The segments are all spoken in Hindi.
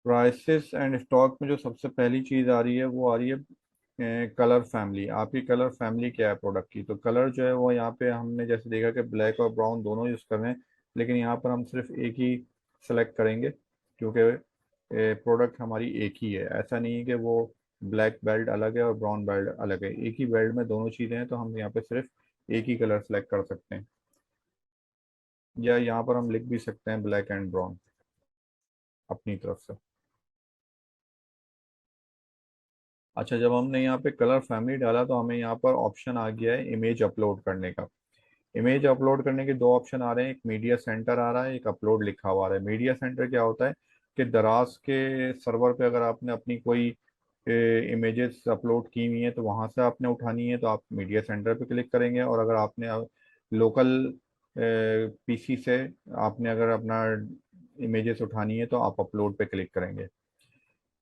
प्राइसेस एंड स्टॉक में जो सबसे पहली चीज़ आ रही है वो आ रही है कलर फैमिली। आपकी कलर फैमिली क्या है प्रोडक्ट की। तो कलर जो है वो यहाँ पे हमने जैसे देखा कि ब्लैक और ब्राउन दोनों यूज़ कर रहे हैं, लेकिन यहाँ पर हम सिर्फ एक ही सेलेक्ट करेंगे क्योंकि प्रोडक्ट हमारी एक ही है। ऐसा नहीं है कि वो ब्लैक बेल्ट अलग है और ब्राउन बेल्ट अलग है, एक ही बेल्ट में दोनों चीज़ें हैं, तो हम यहाँ पे सिर्फ एक ही कलर सेलेक्ट कर सकते हैं। या यहाँ पर हम लिख भी सकते हैं ब्लैक एंड ब्राउन अपनी तरफ से। अच्छा, जब हमने यहाँ पे कलर फैमिली डाला तो हमें यहाँ पर ऑप्शन आ गया है इमेज अपलोड करने का। इमेज अपलोड करने के दो ऑप्शन आ रहे हैं, एक मीडिया सेंटर आ रहा है, एक अपलोड लिखा हुआ आ रहा है। मीडिया सेंटर क्या होता है कि दराज के सर्वर पे अगर आपने अपनी कोई इमेजेस अपलोड की हुई हैं तो वहां से आपने उठानी है तो आप मीडिया सेंटर पे क्लिक करेंगे, और अगर आपने लोकल पीसी से आपने अगर अपना इमेजेस उठानी है तो आप अपलोड पे क्लिक करेंगे।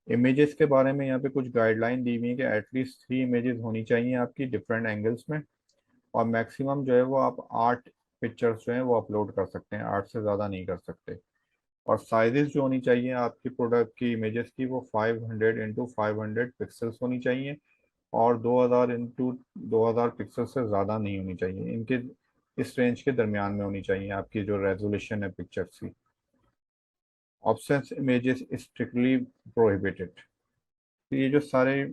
इमेजेस के बारे में यहाँ पे कुछ गाइडलाइन दी हुई है कि एटलीस्ट 3 इमेजेस होनी चाहिए आपकी डिफरेंट एंगल्स में, और मैक्सिमम जो है वो आप 8 पिक्चर्स जो है वो अपलोड कर सकते हैं, 8 से ज़्यादा नहीं कर सकते। और साइजेस जो होनी चाहिए आपकी प्रोडक्ट की इमेजेस की वो 500 इंटू 500 पिक्सल्स होनी चाहिए, और 2000 इंटू 2000 पिक्सल से ज़्यादा नहीं होनी चाहिए। इनके इस रेंज के दरमियान में होनी चाहिए आपकी जो रेजोल्यूशन है पिक्चर्स की। Absence images strictly prohibited. तो ये जो सारे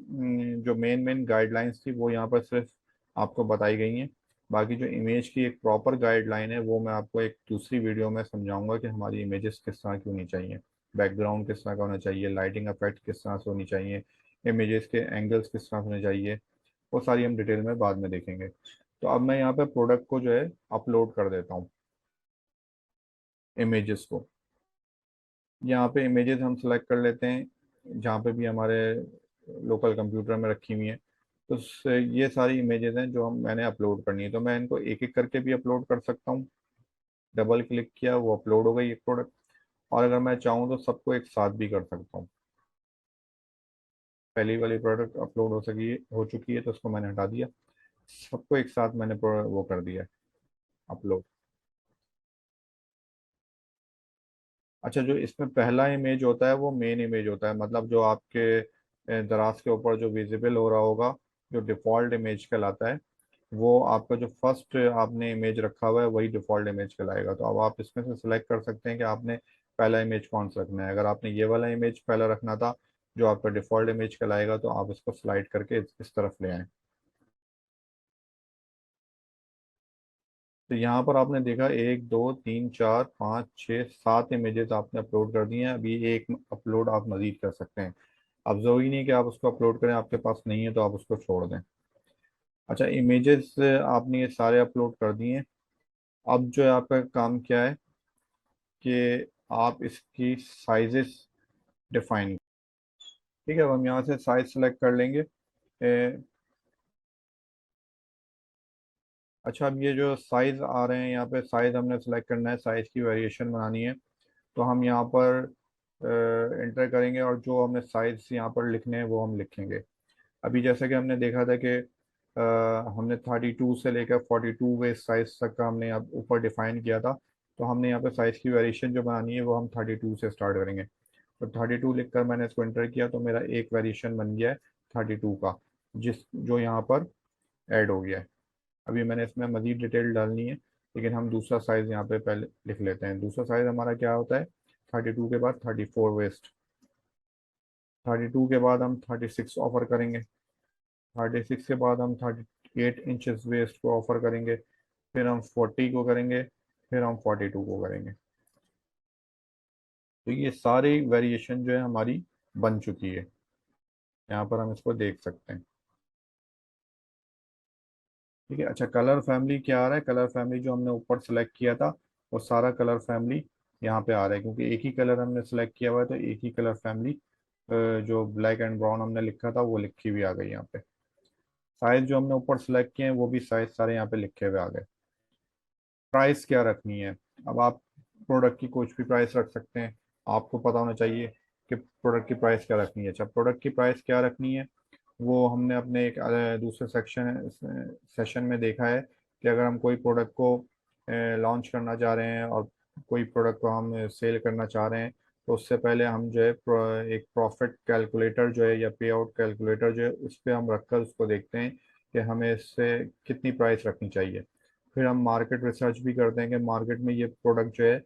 जो मेन मेन गाइडलाइंस थी वो यहाँ पर सिर्फ आपको बताई गई हैं। बाकी जो इमेज की एक प्रॉपर गाइडलाइन है वो मैं आपको एक दूसरी वीडियो में समझाऊंगा कि हमारी इमेजेस किस तरह की होनी चाहिए, बैकग्राउंड किस तरह का होना चाहिए, लाइटिंग इफेक्ट किस तरह से होनी चाहिए, इमेजेस के एंगल्स किस तरह से होने चाहिए। वो सारी हम डिटेल में बाद में देखेंगे। तो अब मैं यहाँ पे प्रोडक्ट को जो है अपलोड कर देता हूँ, इमेजेस को। यहाँ पे इमेजेस हम सेलेक्ट कर लेते हैं जहाँ पे भी हमारे लोकल कंप्यूटर में रखी हुई हैं। तो ये सारी इमेजेस हैं जो हम मैंने अपलोड करनी है, तो मैं इनको एक एक करके भी अपलोड कर सकता हूँ। डबल क्लिक किया वो अपलोड हो गई एक प्रोडक्ट, और अगर मैं चाहूँ तो सबको एक साथ भी कर सकता हूँ। पहली वाली प्रोडक्ट अपलोड हो चुकी है तो उसको मैंने हटा दिया, सबको एक साथ मैंने वो कर दिया अपलोड। अच्छा, जो इसमें पहला इमेज होता है वो मेन इमेज होता है, मतलब जो आपके दराज के ऊपर जो विजिबल हो रहा होगा, जो डिफ़ॉल्ट इमेज कहलाता है, वो आपका जो फर्स्ट आपने इमेज रखा हुआ है वही डिफ़ॉल्ट इमेज कहलाएगा। तो अब आप इसमें से सिलेक्ट कर सकते हैं कि आपने पहला इमेज कौन सा रखना है। अगर आपने ये वाला इमेज पहला रखना था जो आपका डिफ़ॉल्ट इमेज कहलाएगा, तो आप इसको स्लाइड करके इस तरफ ले आए। तो यहाँ पर आपने देखा 1 2 3 4 5 6 7 इमेजेस आपने अपलोड कर दिए हैं। अभी एक अपलोड आप मजीद कर सकते हैं। अब जरूरी नहीं कि आप उसको अपलोड करें, आपके पास नहीं है तो आप उसको छोड़ दें। अच्छा, इमेजेस आपने ये सारे अपलोड कर दिए हैं। अब जो है आपका काम क्या है कि आप इसकी साइजेस डिफाइन। ठीक है, अब हम यहाँ से साइज सेलेक्ट कर लेंगे। अच्छा, अब ये जो साइज आ रहे हैं यहाँ पे साइज हमने सेलेक्ट करना है, साइज की वेरिएशन बनानी है। तो हम यहाँ पर इंटर करेंगे और जो हमने साइज यहाँ पर लिखने हैं वो हम लिखेंगे। अभी जैसा कि हमने देखा था कि हमने 32 से लेकर 42 वेस्ट साइज तक का हमने यहाँ ऊपर डिफाइन किया था। तो हमने यहाँ पे साइज की वेरिएशन जो बनानी है वो हम 32 से स्टार्ट करेंगे। तो 32 लिख कर मैंने इसको इंटर किया तो मेरा एक वेरिएशन बन गया है 32 का, जिस जो यहाँ पर ऐड हो गया है। अभी मैंने इसमें मज़ीद डिटेल डालनी है, लेकिन हम दूसरा साइज़ यहाँ पे पहले लिख लेते हैं। दूसरा साइज़ हमारा क्या होता है, 32 के बाद 34 वेस्ट। 32 के बाद हम 36 ऑफर करेंगे। 36 के बाद हम 38 इंचेस वेस्ट को ऑफर करेंगे। फिर हम 40 को करेंगे। फिर हम 42 को करेंगे। तो ये सारी वेरिएशन जो है हमारी बन चुकी है। यहाँ पर हम इसको देख सकते हैं। ठीक है। अच्छा, कलर फैमिली क्या आ रहा है, कलर फैमिली जो हमने ऊपर सेलेक्ट किया था वो सारा कलर फैमिली यहाँ पे आ रहा है, क्योंकि एक ही कलर हमने सेलेक्ट किया हुआ है तो एक ही कलर फैमिली जो ब्लैक एंड ब्राउन हमने लिखा था वो लिखी हुई आ गई यहाँ पे। साइज जो हमने ऊपर सेलेक्ट किए हैं वो भी साइज सारे यहाँ पे लिखे हुए आ गए। प्राइस क्या रखनी है, अब आप प्रोडक्ट की कुछ भी प्राइस रख सकते हैं। आपको पता होना चाहिए कि प्रोडक्ट की प्राइस क्या रखनी है। अच्छा, प्रोडक्ट की प्राइस क्या रखनी है वो हमने अपने एक दूसरे सेशन में देखा है कि अगर हम कोई प्रोडक्ट को लॉन्च करना चाह रहे हैं और कोई प्रोडक्ट को हम सेल करना चाह रहे हैं तो उससे पहले हम जो है एक प्रॉफिट कैलकुलेटर जो है या पे आउट कैलकुलेटर जो है उस पर हम रखकर उसको देखते हैं कि हमें इससे कितनी प्राइस रखनी चाहिए। फिर हम मार्केट रिसर्च भी करते हैं कि मार्केट में ये प्रोडक्ट जो है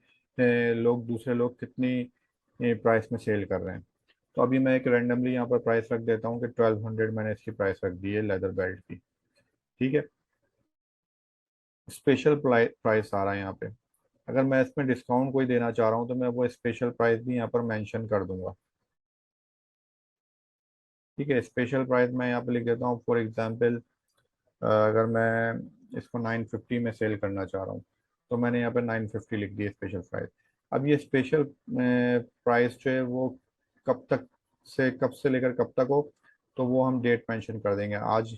दूसरे लोग कितनी प्राइस में सेल कर रहे हैं। तो अभी मैं एक रेंडमली यहाँ पर प्राइस रख देता हूँ कि 1200 मैंने इसकी प्राइस रख दी है लेदर बेल्ट की। ठीक है, स्पेशल प्राइस आ रहा है यहाँ पे। अगर मैं इसमें डिस्काउंट कोई देना चाह रहा हूँ तो मैं वो स्पेशल प्राइस भी यहाँ पर मेंशन कर दूंगा। ठीक है, स्पेशल प्राइस मैं यहाँ पे लिख देता हूँ फॉर एग्जांपल, अगर मैं इसको 950 में सेल करना चाह रहा हूँ तो मैंने यहाँ पे 950 लिख दी स्पेशल प्राइस। अब ये स्पेशल प्राइस जो है वो कब से लेकर कब तक हो, तो वो हम डेट मेंशन कर देंगे। आज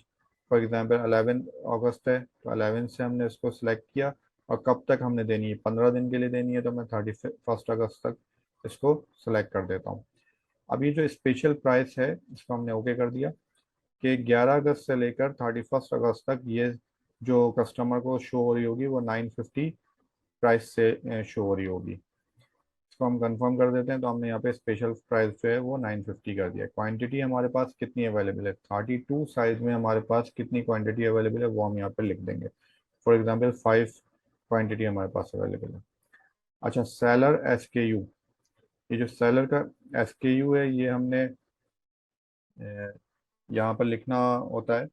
फॉर एग्जांपल 11 अगस्त है तो 11 से हमने इसको सिलेक्ट किया, और कब तक हमने देनी है, 15 दिन के लिए देनी है तो मैं 31 अगस्त तक इसको सिलेक्ट कर देता हूँ। अब ये जो स्पेशल प्राइस है इसको हमने ओके कर दिया कि 11 अगस्त से लेकर 31 अगस्त तक ये जो कस्टमर को शो हो रही होगी वो 950 प्राइस से शो हो रही होगी। इसको हम कंफर्म कर देते हैं, तो हमने यहाँ पे स्पेशल प्राइस जो है वो 950 कर दिया। क्वांटिटी हमारे पास कितनी अवेलेबल है, 32 साइज में हमारे पास कितनी क्वांटिटी अवेलेबल है वो हम यहाँ पे लिख देंगे। फॉर एग्जाम्पल 5 क्वांटिटी हमारे पास अवेलेबल है। अच्छा, सेलर SKU, ये जो सेलर का SKU है ये हमने यहाँ पर लिखना होता है।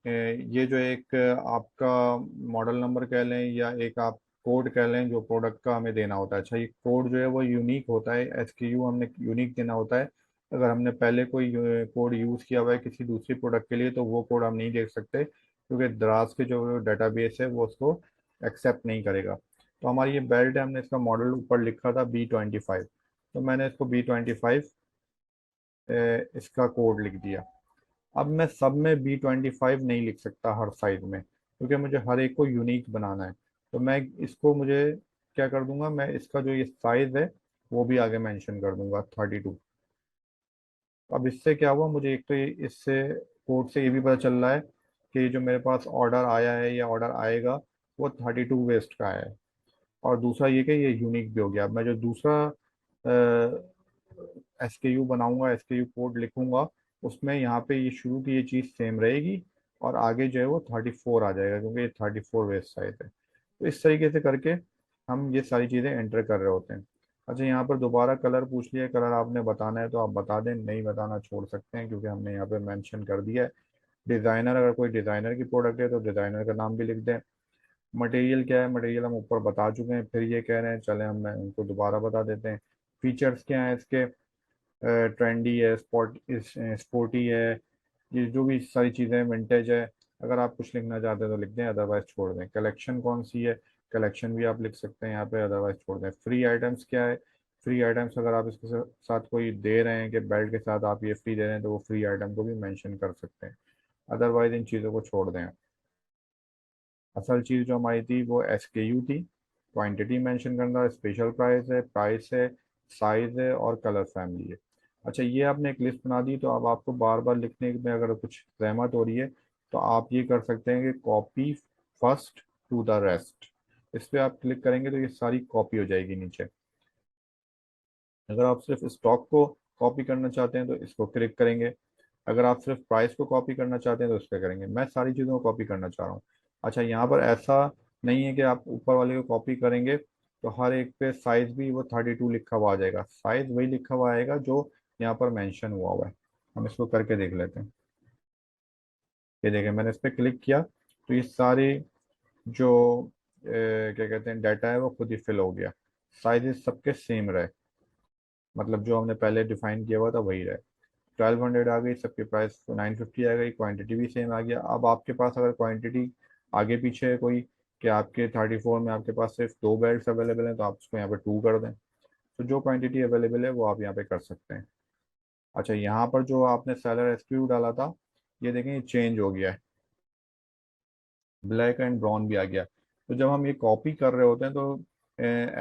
ये जो एक आपका मॉडल नंबर कह लें या एक आप कोड कह लें जो प्रोडक्ट का हमें देना होता है। अच्छा, ये कोड जो है वो यूनिक होता है, SKU हमने यूनिक देना होता है। अगर हमने पहले कोई कोड यूज़ किया हुआ है किसी दूसरी प्रोडक्ट के लिए तो वो कोड हम नहीं देख सकते, क्योंकि द्रास के जो डाटाबेस है वो उसको एक्सेप्ट नहीं करेगा। तो हमारी ये बेल्ट है, हमने इसका मॉडल ऊपर लिखा था B25, तो मैंने इसको B25 इसका कोड लिख दिया। अब मैं सब में B25 नहीं लिख सकता हर साइज में, क्योंकि मुझे हर एक को यूनिक बनाना है। तो मैं इसको मुझे क्या कर दूंगा, मैं इसका जो ये साइज है वो भी आगे मेंशन कर दूंगा 32। अब इससे क्या हुआ, मुझे एक तो इससे कोड से ये भी पता चल रहा है कि जो मेरे पास ऑर्डर आया है या ऑर्डर आएगा वो 32 वेस्ट का है। और दूसरा ये कि ये यूनिक भी हो गया। अब मैं जो दूसरा SKU बनाऊंगा, SKU कोड लिखूंगा, उसमें यहाँ पे ये शुरू की ये चीज़ सेम रहेगी और आगे जो है वो 34 आ जाएगा, क्योंकि ये 34 वेस्ट साइज है। तो इस तरीके से करके हम ये सारी चीज़ें एंटर कर रहे होते हैं। अच्छा, यहाँ पर दोबारा कलर पूछ लिया, कलर आपने बताना है तो आप बता दें, नहीं बताना छोड़ सकते हैं क्योंकि हमने यहाँ पे मेंशन कर दिया है। डिज़ाइनर, अगर कोई डिज़ाइनर की प्रोडक्ट है तो डिज़ाइनर का नाम भी लिख दें। मटेरियल क्या है, मटेरियल हम ऊपर बता चुके हैं, फिर ये कह रहे हैं चले हम उनको दोबारा बता देते हैं। फीचर्स क्या है इसके, ट्रेंडी है, स्पोर्टी है, ये जो भी सारी चीज़ें, विंटेज है। अगर आप कुछ लिखना चाहते हैं तो लिख दें, अदरवाइज छोड़ दें। कलेक्शन कौन सी है, कलेक्शन भी आप लिख सकते हैं यहाँ पे, अदरवाइज छोड़ दें। फ्री आइटम्स क्या है, फ्री आइटम्स अगर आप इसके साथ कोई दे रहे हैं कि बेल्ट के साथ आप ये फ्री दे रहे हैं तो वो फ्री आइटम को भी मेंशन कर सकते हैं, अदरवाइज इन चीज़ों को छोड़ दें। असल चीज़ जो हमारी थी वो SKU थी, क्वांटिटी मेंशन करना, स्पेशल प्राइस है, साइज है और कलर फैमिली है। अच्छा, ये आपने एक लिस्ट बना दी, तो अब आपको बार बार लिखने में अगर कुछ सहमत हो रही है तो आप ये कर सकते हैं कि copy first to the rest, इस पर आप क्लिक करेंगे तो ये सारी कॉपी हो जाएगी नीचे। अगर आप सिर्फ स्टॉक को कॉपी करना चाहते हैं तो इसको क्लिक करेंगे। अगर आप सिर्फ प्राइस को कॉपी करना चाहते हैं तो इस पर करेंगे। मैं सारी चीज़ों को कॉपी करना चाह रहा हूँ। अच्छा, यहाँ पर ऐसा नहीं है कि आप ऊपर वाले को कॉपी करेंगे तो हर एक पे साइज भी वो 32 लिखा हुआ आ जाएगा, साइज वही लिखा हुआ आएगा जो यहाँ पर मेंशन हुआ हुआ है। हम इसको करके देख लेते हैं। ये देखें, मैंने इस पर क्लिक किया तो ये सारे जो क्या कहते हैं डाटा है वो खुद ही फिल हो गया। साइजेस सबके सेम रहे, मतलब जो हमने पहले डिफाइन किया हुआ था वही रहे। 1200 आ गई, सबकी प्राइस 950 आ गई, क्वांटिटी भी सेम आ गया। अब आपके पास अगर क्वांटिटी आगे पीछे है कोई, कि आपके 34 में आपके पास सिर्फ 2 बेल्ट अवेलेबल हैं तो आप उसको यहाँ पे 2 कर दें। तो जो क्वांटिटी अवेलेबल है वो आप यहाँ पे कर सकते हैं। अच्छा, यहाँ पर जो आपने सेलर SKU डाला था, ये देखें ये चेंज हो गया है, ब्लैक एंड ब्राउन भी आ गया। तो जब हम ये कॉपी कर रहे होते हैं तो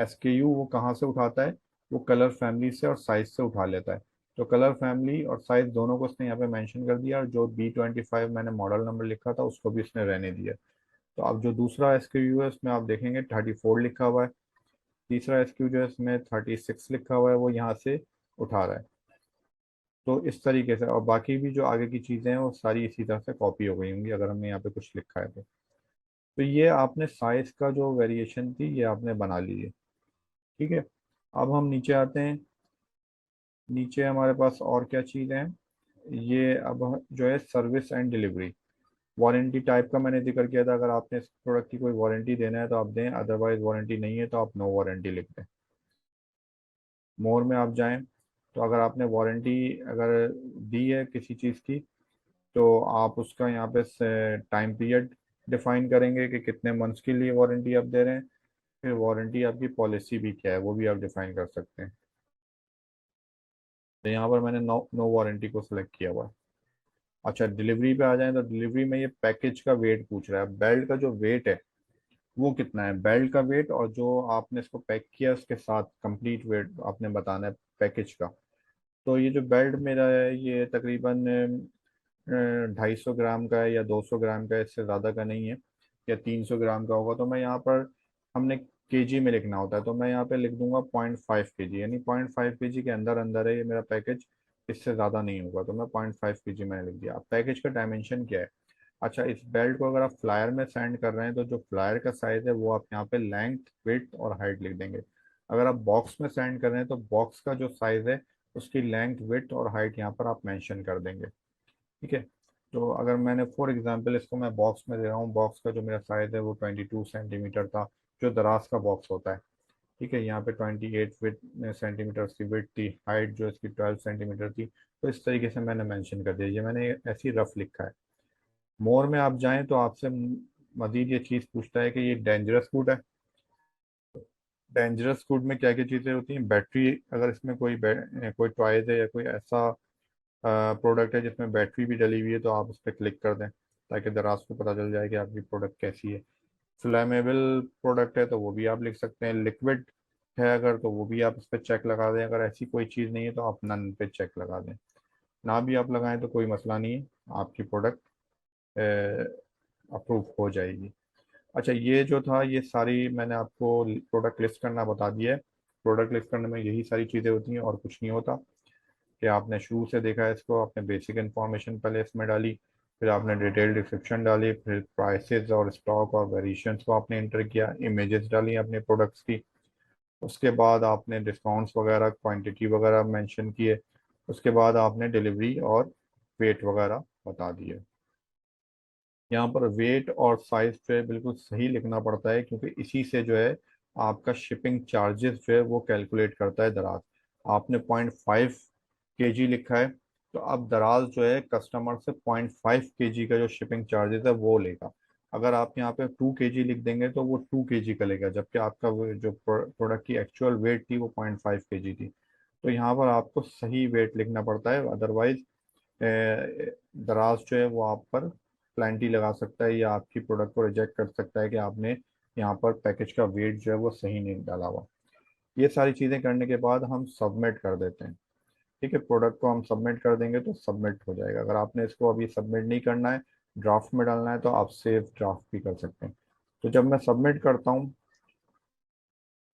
SKU वो कहाँ से उठाता है, वो कलर फैमिली से और साइज से उठा लेता है। तो कलर फैमिली और साइज दोनों को उसने यहाँ पे मेंशन कर दिया, और जो B25 मैंने मॉडल नंबर लिखा था उसको भी इसने रहने दिया। तो अब जो दूसरा SKU है उसमें आप देखेंगे 34 लिखा हुआ है, तीसरा SKU जो है इसमें 36 लिखा हुआ है वो यहाँ से उठा रहा है। तो इस तरीके से, और बाकी भी जो आगे की चीज़ें हैं वो सारी इसी तरह से कॉपी हो गई होंगी अगर हमने यहाँ पे कुछ लिखा है तो ये आपने साइज का जो वेरिएशन थी ये आपने बना ली है। ठीक है, अब हम नीचे आते हैं। नीचे हमारे पास और क्या चीज़ें हैं, ये अब जो है service and delivery. Warranty type का मैंने जिक्र किया था, अगर आपने इस प्रोडक्ट की कोई वारंटी देना है तो आप दें, अदरवाइज वारंटी नहीं है तो आप नो वारंटी लिख दें। मोर में आप जाएं तो अगर आपने वारंटी अगर दी है किसी चीज़ की तो आप उसका यहाँ पे टाइम पीरियड डिफाइन करेंगे कि कितने मंथ्स के लिए वारंटी आप दे रहे हैं। फिर वारंटी आपकी पॉलिसी भी क्या है वो भी आप डिफाइन कर सकते हैं। तो यहाँ पर मैंने नो नो वारंटी को सिलेक्ट किया हुआ है। अच्छा, डिलीवरी पे आ जाएं तो डिलीवरी में ये पैकेज का वेट पूछ रहा है। बेल्ट का जो वेट है वो कितना है, बेल्ट का वेट और जो आपने इसको पैक किया उसके साथ कंप्लीट वेट आपने बताना है पैकेज का। तो ये जो बेल्ट मेरा है ये तकरीबन 250 ग्राम का है या 200 ग्राम का है, इससे ज़्यादा का नहीं है। या 300 ग्राम का होगा तो मैं यहाँ पर, हमने केजी में लिखना होता है तो मैं यहाँ पे लिख दूंगा 0.5 kg, यानी 0.5 kg के अंदर अंदर है ये मेरा पैकेज, इससे ज़्यादा नहीं होगा तो मैं 0.5 kg मैंने लिख दिया। अब पैकेज का डायमेंशन क्या है। अच्छा, इस बेल्ट को अगर आप फ्लायर में सेंड कर रहे हैं तो जो फ्लायर का साइज है वो आप यहाँ पे लेंथ, विड्थ और हाइट लिख देंगे। अगर आप बॉक्स में सेंड कर रहे हैं तो बॉक्स का जो साइज है उसकी लेंथ, विड्थ और हाइट यहाँ पर आप मेंशन कर देंगे। ठीक है, तो अगर मैंने फॉर एग्जांपल इसको मैं बॉक्स में दे रहा हूँ, बॉक्स का जो मेरा साइज है वो 22 सेंटीमीटर था, जो दराज का बॉक्स होता है। ठीक है, यहाँ पे 28 सेंटीमीटर उसकी विड्थ थी, हाइट जो इसकी 12 सेंटीमीटर थी। तो इस तरीके से मैंने मेंशन कर दिया, ये मैंने ऐसी रफ लिखा है। मोर में आप जाएं तो आपसे मजीद ये चीज़ पूछता है कि ये डेंजरस फूड है। डेंजरस फूड में क्या क्या चीज़ें होती हैं, बैटरी, अगर इसमें कोई टॉयज है या कोई ऐसा प्रोडक्ट है जिसमें बैटरी भी डली हुई है तो आप उस पर क्लिक कर दें ताकि दराज को पता चल जाए कि आपकी प्रोडक्ट कैसी है। फ्लैमेबल प्रोडक्ट है तो वो भी आप लिख सकते हैं। लिक्विड है अगर तो वो भी आप उस पर चेक लगा दें। अगर ऐसी कोई चीज़ नहीं है तो आप नन पे चेक लगा दें। ना भी आप लगाएं तो कोई मसला नहीं है, आपकी प्रोडक्ट अप्रूव हो जाएगी। अच्छा, ये जो था ये सारी मैंने आपको प्रोडक्ट लिस्ट करना बता दिया है। प्रोडक्ट लिस्ट करने में यही सारी चीज़ें होती हैं और कुछ नहीं होता। कि आपने शुरू से देखा है इसको, आपने बेसिक इन्फॉर्मेशन पहले इसमें डाली, फिर आपने डिटेल डिस्क्रिप्शन डाली, फिर प्राइसेस और स्टॉक और वेरिएशंस को आपने इंटर किया, इमेजेस डाली अपने प्रोडक्ट्स की। उसके बाद आपने डिस्काउंट्स वगैरह, क्वांटिटी वगैरह मेंशन किए। उसके बाद आपने डिलीवरी और वेट वगैरह बता दिए। यहाँ पर वेट और साइज जो है बिल्कुल सही लिखना पड़ता है क्योंकि इसी से जो है आपका शिपिंग चार्जेस जो है वो कैलकुलेट करता है दराज। आपने 0.5 kg लिखा है तो अब दराज जो है कस्टमर से 0.5 kg का जो शिपिंग चार्जेस है वो लेगा। अगर आप यहाँ पे 2 kg लिख देंगे तो वो 2 kg का लेगा, जबकि आपका वो जो प्रोडक्ट की एक्चुअल वेट थी वो 0.5 kg थी। तो यहाँ पर आपको सही वेट लिखना पड़ता है, अदरवाइज दराज जो है वो आप पर प्लेंटी लगा सकता है या आपकी प्रोडक्ट को रिजेक्ट कर सकता है कि आपने यहाँ पर पैकेज का वेट जो है वो सही नहीं डाला हुआ। ये सारी चीज़ें करने के बाद हम सबमिट कर देते हैं। ठीक है, प्रोडक्ट को हम सबमिट कर देंगे तो सबमिट हो जाएगा। अगर आपने इसको अभी सबमिट नहीं करना है, ड्राफ्ट में डालना है, तो आप सेव ड्राफ्ट भी कर सकते हैं। तो जब मैं सबमिट करता हूँ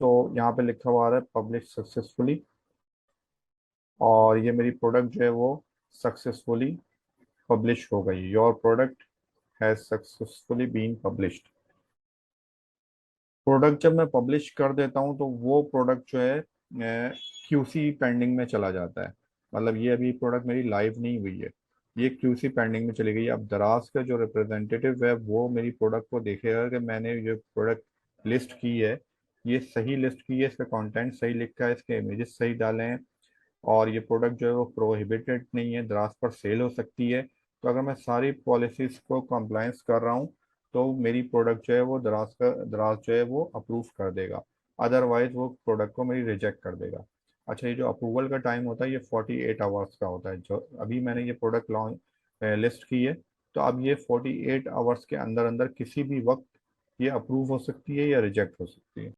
तो यहाँ पे लिखा हुआ आ रहा है पब्लिश सक्सेसफुली, और ये मेरी प्रोडक्ट जो है वो सक्सेसफुली पब्लिश हो गई। Your product has successfully been published. Product जब मैं पब्लिश कर देता हूँ तो वो प्रोडक्ट जो है QC पेंडिंग में चला जाता है। मतलब ये अभी प्रोडक्ट मेरी लाइव नहीं हुई है, ये QC पेंडिंग में चली गई। अब दराज का जो रिप्रेजेंटेटिव है वो मेरी प्रोडक्ट को देखेगा कि मैंने जो प्रोडक्ट लिस्ट की है ये सही लिस्ट की है, इसका कंटेंट सही लिखा है, इसके इमेजेस सही डाले हैं, और ये प्रोडक्ट जो है वो प्रोहिबिटेड नहीं है, दराज पर सेल हो सकती है। तो अगर मैं सारी पॉलिसीज को कंप्लायंस कर रहा हूँ तो मेरी प्रोडक्ट जो है वो दराज जो है वो अप्रूव कर देगा। अदरवाइज वो प्रोडक्ट को मेरी रिजेक्ट कर देगा। अच्छा, ये जो अप्रूवल का टाइम होता है ये 48 आवर्स का होता है। जो अभी मैंने ये प्रोडक्ट लॉन्च लिस्ट की है तो अब ये 48 आवर्स के अंदर अंदर किसी भी वक्त ये अप्रूव हो सकती है या रिजेक्ट हो सकती है।